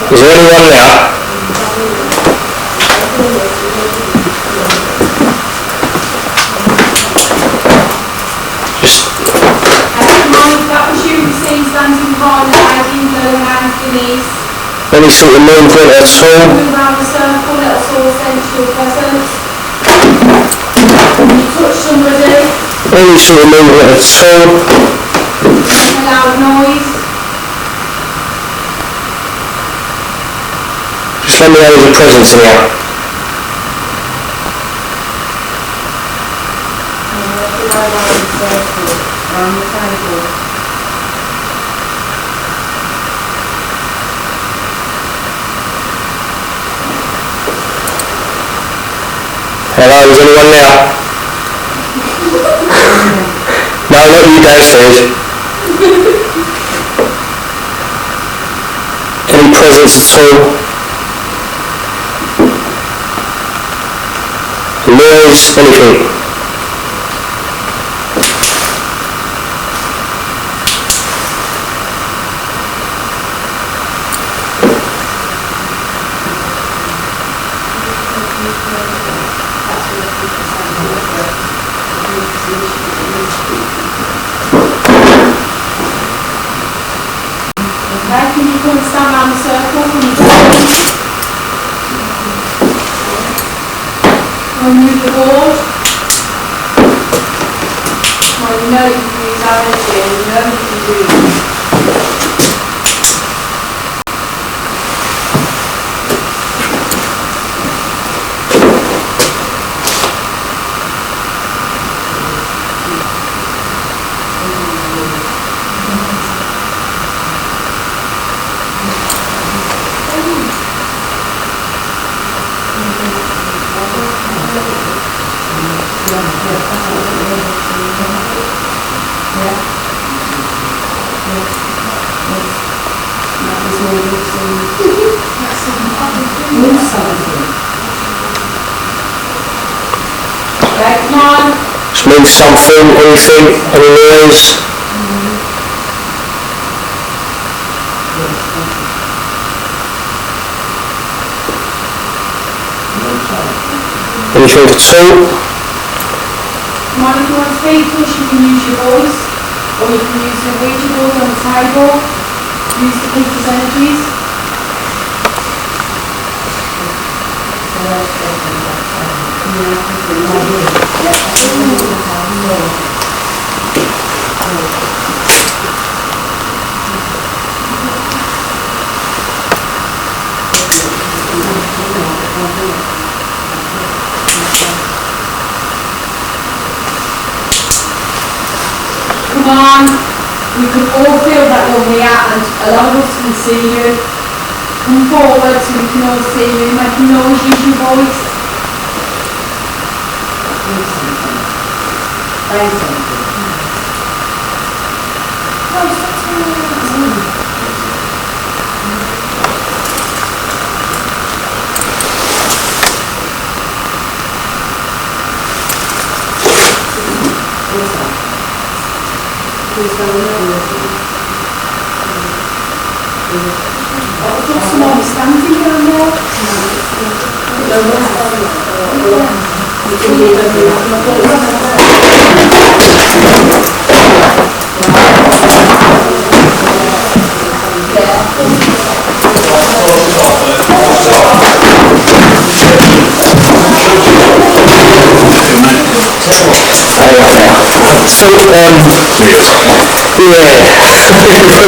Is there anyone there? Any sort of movement at all? Move around the circle, let us all sense your presence. You touch somebody. Any sort of movement at all? A loud noise. Just let me know there's a presence in here. Around the table. Hello, is anyone there? No, not you downstairs. Any presence at all? Noise, anything? Okay, can you come and stand around the circle from the top? We'll move the board. Well, you know you can use our energy and you know you can do it. Okay, come on. Just move something, anything, any noise. Anything at all? Come on, if you want to speak to us, you can use your voice, or you can use the vigil board on the table, use the people's energies. Come on, we can all feel that you're here and a lot of us can see you. Come forward so we can all see you. Make a noise, use your voice. Someone standing down there? So, yeah.